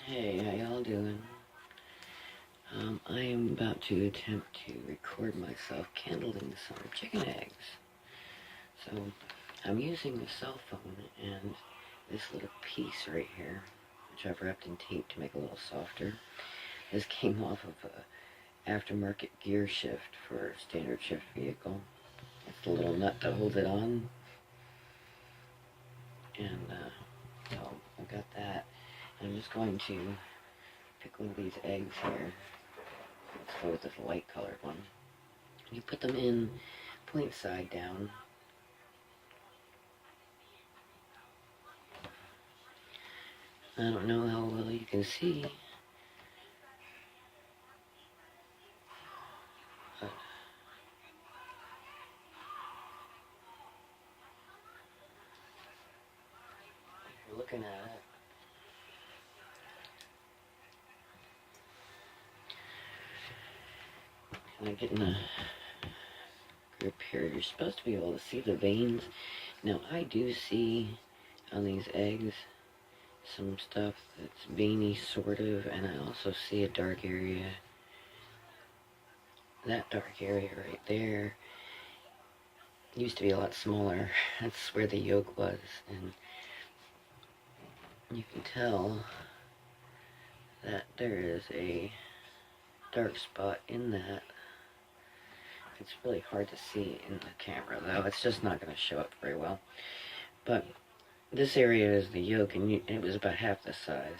Hey, how y'all doing? I am about to attempt to record myself candling some chicken eggs. So, I'm using a cell phone and this little piece right here, which I've wrapped in tape to make a little softer. This came off of a aftermarket gear shift for a standard shift vehicle. It's the little nut that holds it on. And, so I've got that. I'm just going to pick one of these eggs here. Let's go with this light colored one. You put them in point side down. I don't know how well you can see, but if you're looking at it, and I'm getting a grip here, you're supposed to be able to see the veins. Now I do see on these eggs some stuff that's veiny sort of, and I also see a dark area. That dark area right there used to be a lot smaller. That's where the yolk was, and you can tell that there is a dark spot in that. It's really hard to see in the camera though. It's just not going to show up very well. But this area is the yolk, and it was about half the size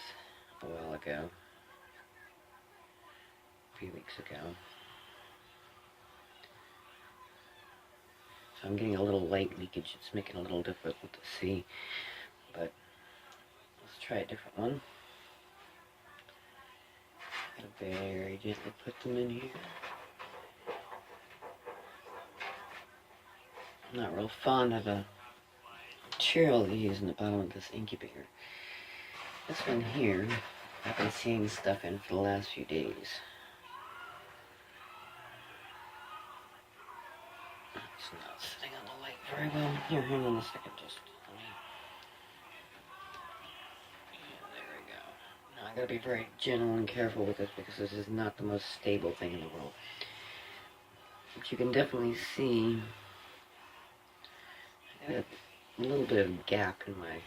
a while ago. A few weeks ago. So I'm getting a little light leakage. It's making it a little difficult to see. But let's try a different one. Gotta very gently put them in here. I'm not real fond of the material they use in the bottom of this incubator. This one here, I've been seeing stuff in for the last few days. It's not sitting on the light very well. Here, hang on a second, just let me... Yeah, there we go. Now I gotta be very gentle and careful with this because this is not the most stable thing in the world. But you can definitely see I got a little bit of gap in my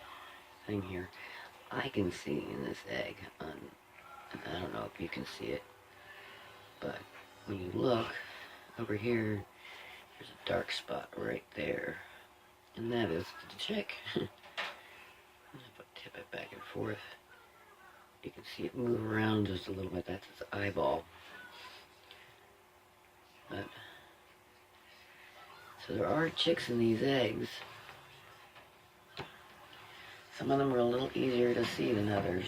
thing here. I can see in this egg, I don't know if you can see it, but when you look over here, there's a dark spot right there, and that is the chick. If I tip it back and forth, you can see it move around just a little bit. That's its eyeball. But so there are chicks in these eggs. Some of them are a little easier to see than others.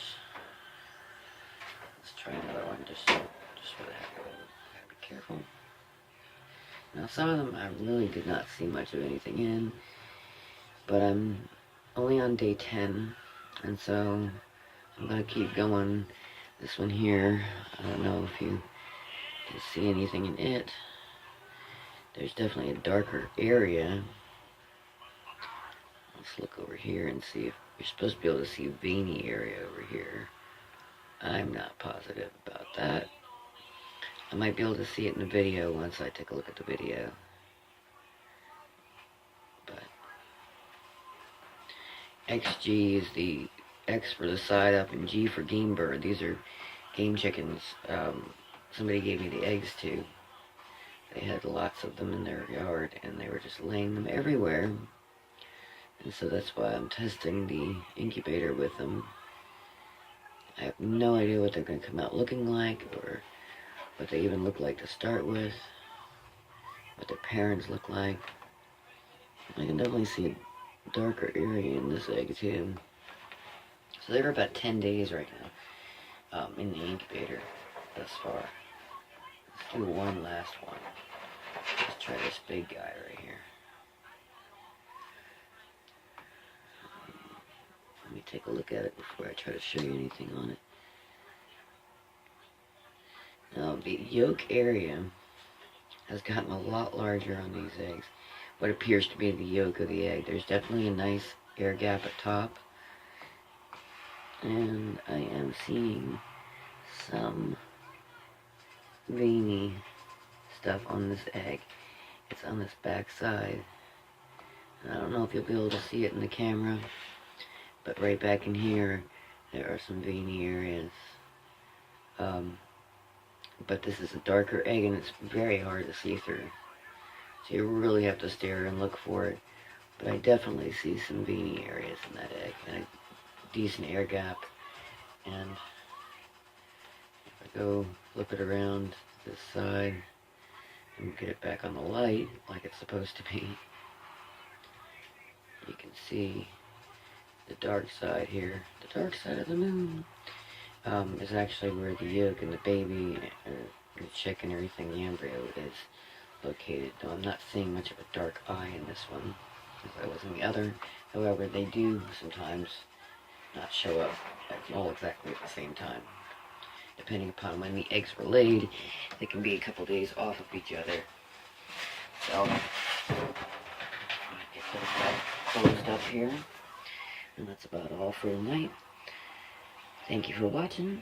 Let's try another one just for the heck of it. Gotta be careful. Now some of them I really did not see much of anything in, but I'm only on day 10, and so I'm gonna keep going. This one here, I don't know if you can see anything in it. There's definitely a darker area. Let's look over here and see if you're supposed to be able to see a veiny area over here. I'm not positive about that. I might be able to see it in the video once I take a look at the video. But XG is the X for the side up and G for game bird. These are game chickens. Somebody gave me the eggs too. They had lots of them in their yard and they were just laying them everywhere. And so that's why I'm testing the incubator with them. I have no idea what they're going to come out looking like, or what they even look like to start with, what their parents look like. I can definitely see a darker area in this egg too. So they were about 10 days right now in the incubator thus far. Let's do one last one. Let's try this big guy right here. Let me take a look at it before I try to show you anything on it. Now, the yolk area has gotten a lot larger on these eggs. What appears to be the yolk of the egg. There's definitely a nice air gap at top. And I am seeing some veiny stuff on this egg. It's on this back side. And I don't know if you'll be able to see it in the camera, but right back in here, there are some veiny areas. But this is a darker egg, and it's very hard to see through. So you really have to stare and look for it. But I definitely see some veiny areas in that egg, and a decent air gap. And if I go flip it around to this side and get it back on the light like it's supposed to be, you can see the dark side here. The dark side of the moon is actually where the yolk and the baby, the chicken, everything, the embryo is located. Though I'm not seeing much of a dark eye in this one, as I was in the other. However, they do sometimes not show up all exactly at the same time. Depending upon when the eggs were laid, they can be a couple days off of each other. So, get those back closed up here. And that's about all for tonight. Thank you for watching.